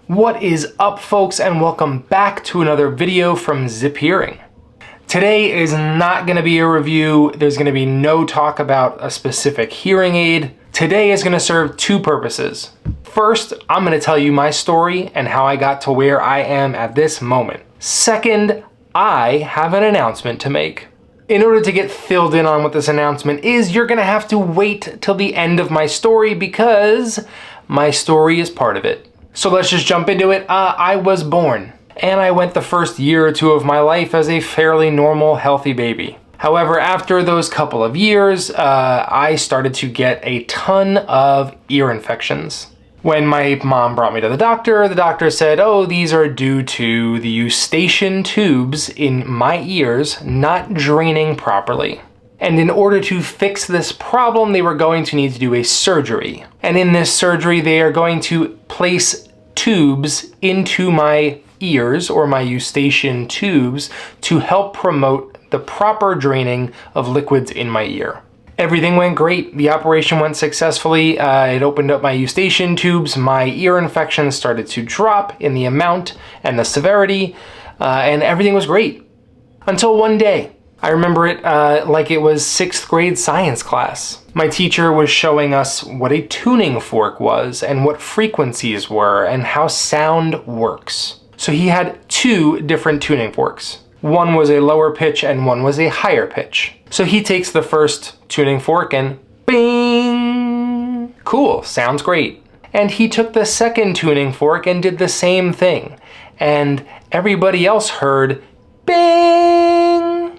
What is up, folks, and welcome back to another video from ZipHearing. Today is not going to be a review. There's going to be no talk about a specific hearing aid. Today is going to serve two purposes. First, I'm going to tell you my story and how I got to where I am at this moment. Second, I have an announcement to make. In order to get filled in on what this announcement is, you're going to have to wait till the end of my story because my story is part of it. So let's just jump into it. I was born, and I went the first year or two of my life as a fairly normal, healthy baby. However, after those couple of years, I started to get a ton of ear infections. When my mom brought me to the doctor said, oh, these are due to the eustachian tubes in my ears not draining properly. And in order to fix this problem, they were going to need to do a surgery. And in this surgery, they are going to place tubes into my ears, or my eustachian tubes, to help promote the proper draining of liquids in my ear. Everything went great. The operation went successfully. It opened up my eustachian tubes. My ear infections started to drop in the amount and the severity, and everything was great. Until one day. I remember it like it was 6th grade science class. My teacher was showing us what a tuning fork was and what frequencies were and how sound works. So he had two different tuning forks. One was a lower pitch and one was a higher pitch. So he takes the first tuning fork and bing! Cool, sounds great. And he took the second tuning fork and did the same thing. And everybody else heard bing!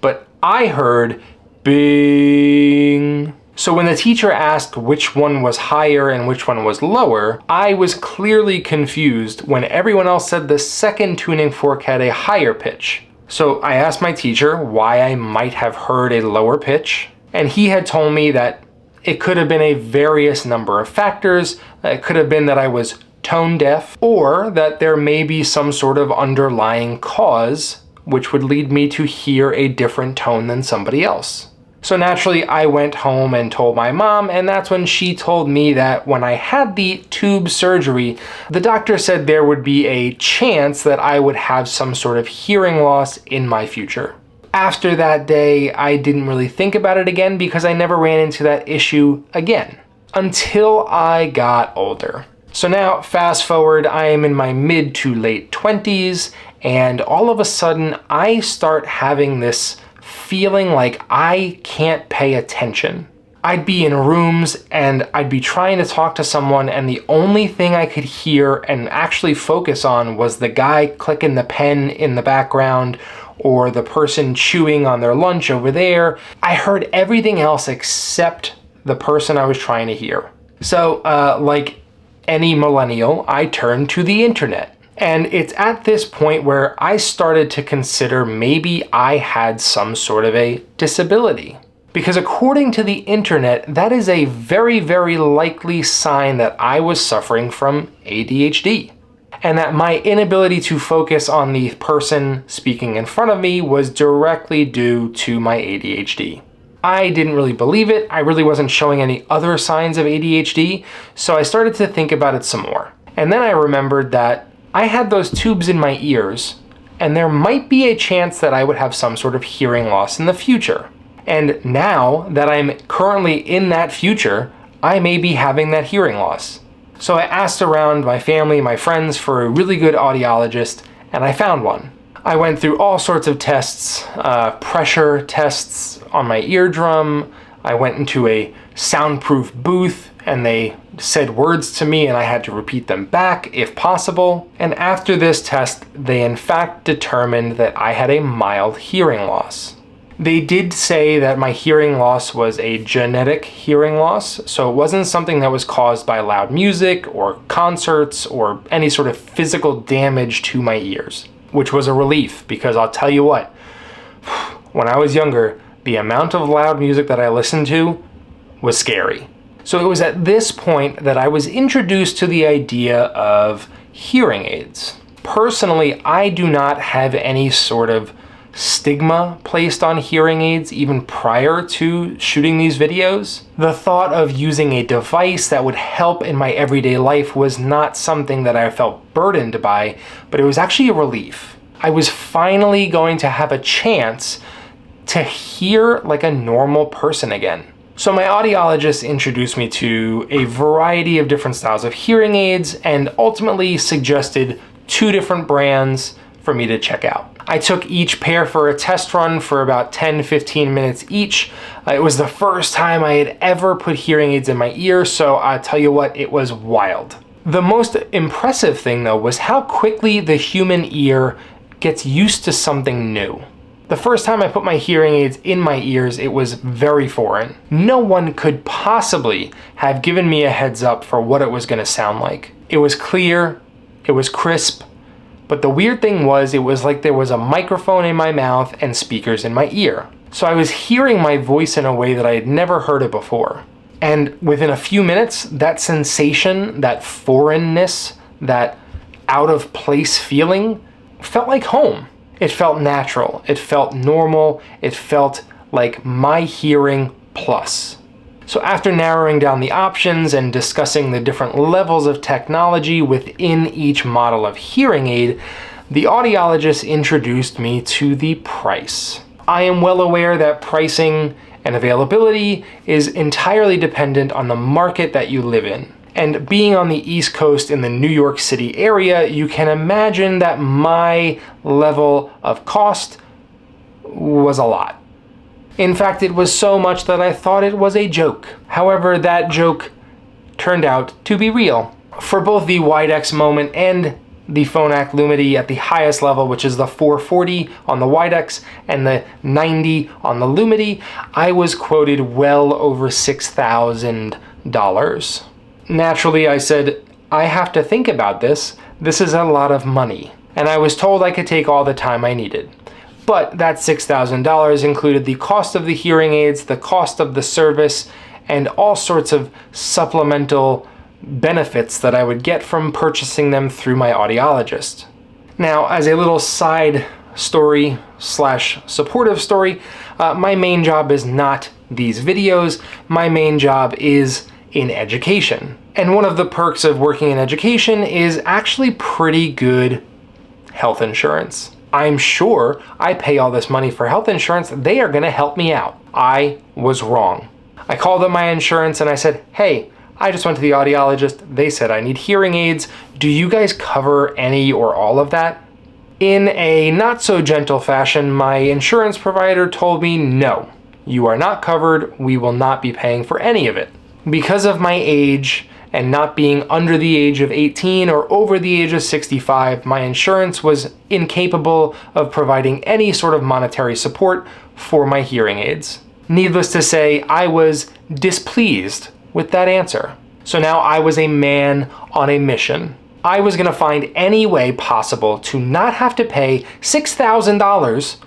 But I heard bing. So when the teacher asked which one was higher and which one was lower, I was clearly confused when everyone else said the second tuning fork had a higher pitch. So I asked my teacher why I might have heard a lower pitch, and he had told me that it could have been a various number of factors. It could have been that I was tone deaf, or that there may be some sort of underlying cause which would lead me to hear a different tone than somebody else. So naturally, I went home and told my mom, and that's when she told me that when I had the tube surgery, the doctor said there would be a chance that I would have some sort of hearing loss in my future. After that day, I didn't really think about it again because I never ran into that issue again until I got older. So now, fast forward, I am in my mid to late 20s, and all of a sudden, I start having this feeling like I can't pay attention. I'd be in rooms and I'd be trying to talk to someone, and the only thing I could hear and actually focus on was the guy clicking the pen in the background or the person chewing on their lunch over there. I heard everything else except the person I was trying to hear. So, like any millennial, I turned to the internet. And it's at this point where I started to consider maybe I had some sort of a disability. Because according to the internet, that is a very, very likely sign that I was suffering from ADHD. And that my inability to focus on the person speaking in front of me was directly due to my ADHD. I didn't really believe it. I really wasn't showing any other signs of ADHD, so I started to think about it some more. And then I remembered that I had those tubes in my ears, and there might be a chance that I would have some sort of hearing loss in the future. And now that I'm currently in that future, I may be having that hearing loss. So I asked around my family, my friends, for a really good audiologist, and I found one. I went through all sorts of tests, pressure tests on my eardrum. I went into a soundproof booth, and they said words to me and I had to repeat them back if possible. And after this test, they in fact determined that I had a mild hearing loss. They did say that my hearing loss was a genetic hearing loss, so it wasn't something that was caused by loud music or concerts or any sort of physical damage to my ears, which was a relief because I'll tell you what, when I was younger, the amount of loud music that I listened to was scary. So it was at this point that I was introduced to the idea of hearing aids. Personally, I do not have any sort of stigma placed on hearing aids even prior to shooting these videos. The thought of using a device that would help in my everyday life was not something that I felt burdened by, but it was actually a relief. I was finally going to have a chance to hear like a normal person again. So my audiologist introduced me to a variety of different styles of hearing aids and ultimately suggested 2 different brands for me to check out. I took each pair for a test run for about 10-15 minutes each. It was the first time I had ever put hearing aids in my ear, so I'll tell you what, it was wild. The most impressive thing though was how quickly the human ear gets used to something new. The first time I put my hearing aids in my ears, it was very foreign. No one could possibly have given me a heads up for what it was going to sound like. It was clear, it was crisp, but the weird thing was it was like there was a microphone in my mouth and speakers in my ear. So I was hearing my voice in a way that I had never heard it before. And within a few minutes, that sensation, that foreignness, that out of place feeling felt like home. It felt natural, it felt normal, it felt like my hearing plus. So after narrowing down the options and discussing the different levels of technology within each model of hearing aid, the audiologist introduced me to the price. I am well aware that pricing and availability is entirely dependent on the market that you live in. And being on the East Coast in the New York City area, you can imagine that my level of cost was a lot. In fact, it was so much that I thought it was a joke. However, that joke turned out to be real. For both the Widex Moment and the Phonak Lumity at the highest level, which is the 440 on the Widex and the 90 on the Lumity, I was quoted well over $6,000. Naturally, I said, I have to think about this. This is a lot of money. And I was told I could take all the time I needed. But that $6,000 included the cost of the hearing aids, the cost of the service, and all sorts of supplemental benefits that I would get from purchasing them through my audiologist. Now, as a little side story / supportive story, my main job is not these videos. My main job is in education. And one of the perks of working in education is actually pretty good health insurance. I'm sure I pay all this money for health insurance. They are gonna help me out. I was wrong. I called up my insurance and I said, hey, I just went to the audiologist. They said I need hearing aids. Do you guys cover any or all of that? In a not so gentle fashion, my insurance provider told me, no, you are not covered. We will not be paying for any of it. Because of my age and not being under the age of 18 or over the age of 65, my insurance was incapable of providing any sort of monetary support for my hearing aids. Needless to say, I was displeased with that answer. So now I was a man on a mission. I was gonna find any way possible to not have to pay $6,000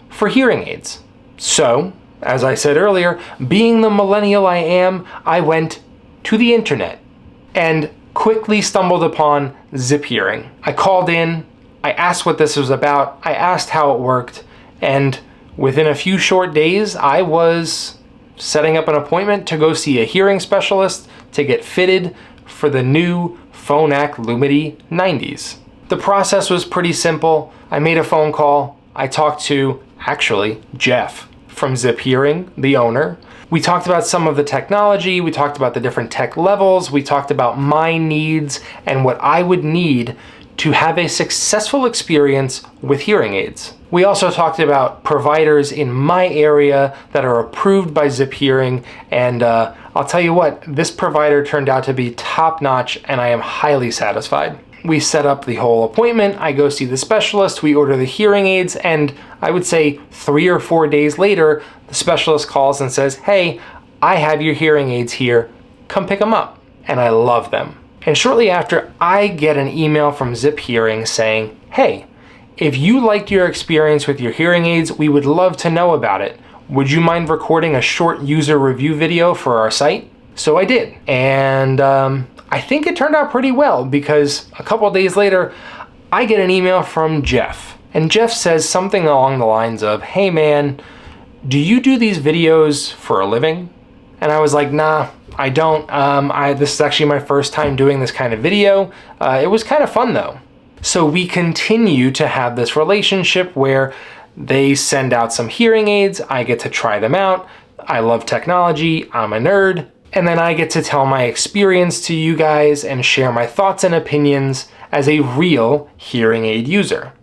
for hearing aids. So, as I said earlier, being the millennial I am, I went to the internet and quickly stumbled upon ZipHearing. I called in, I asked what this was about, I asked how it worked, and within a few short days, I was setting up an appointment to go see a hearing specialist to get fitted for the new Phonak Lumity 90s. The process was pretty simple. I made a phone call. I talked to, actually, Jeff from ZipHearing, the owner. We talked about some of the technology, we talked about the different tech levels, we talked about my needs and what I would need to have a successful experience with hearing aids. We also talked about providers in my area that are approved by ZipHearing, and I'll tell you what, this provider turned out to be top-notch and I am highly satisfied. We set up the whole appointment, I go see the specialist, we order the hearing aids, and I would say 3 or 4 days later, the specialist calls and says, hey, I have your hearing aids here, come pick them up. And I love them. And shortly after, I get an email from ZipHearing saying, hey, if you liked your experience with your hearing aids, we would love to know about it. Would you mind recording a short user review video for our site? So I did. And I think it turned out pretty well because a couple days later, I get an email from Jeff. And Jeff says something along the lines of, "Hey man, do you do these videos for a living?" And I was like, "Nah, I don't. This is actually my first time doing this kind of video. It was kind of fun though." So we continue to have this relationship where they send out some hearing aids, I get to try them out. I love technology, I'm a nerd, and then I get to tell my experience to you guys and share my thoughts and opinions as a real hearing aid user.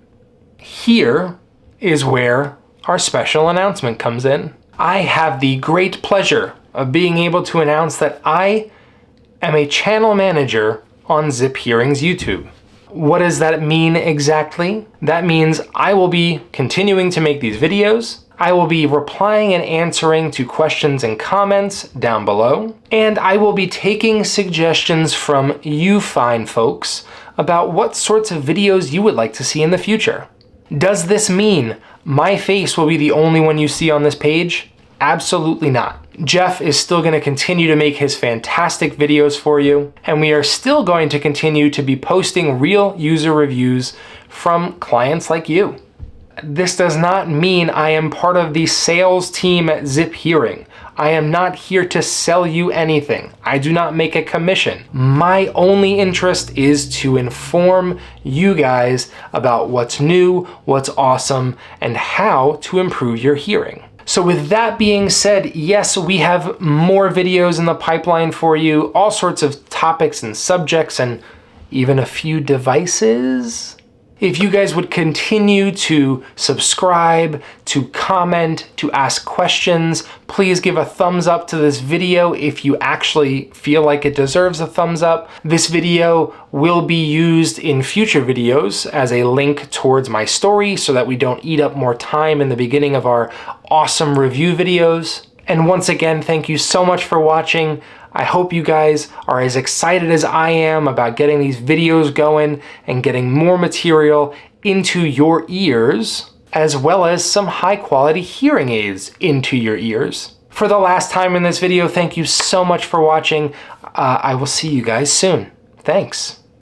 Here is where our special announcement comes in. I have the great pleasure of being able to announce that I am a channel manager on ZipHearing's YouTube. What does that mean exactly? That means I will be continuing to make these videos. I will be replying and answering to questions and comments down below. And I will be taking suggestions from you fine folks about what sorts of videos you would like to see in the future. Does this mean my face will be the only one you see on this page? Absolutely not. Jeff is still going to continue to make his fantastic videos for you, and we are still going to continue to be posting real user reviews from clients like you. This does not mean I am part of the sales team at ZipHearing. I am not here to sell you anything. I do not make a commission. My only interest is to inform you guys about what's new, what's awesome, and how to improve your hearing. So with that being said, yes, we have more videos in the pipeline for you, all sorts of topics and subjects, and even a few devices. If you guys would continue to subscribe, to comment, to ask questions, please give a thumbs up to this video if you actually feel like it deserves a thumbs up. This video will be used in future videos as a link towards my story so that we don't eat up more time in the beginning of our awesome review videos. And once again, thank you so much for watching. I hope you guys are as excited as I am about getting these videos going and getting more material into your ears, as well as some high quality hearing aids into your ears. For the last time in this video, thank you so much for watching. I will see you guys soon. Thanks.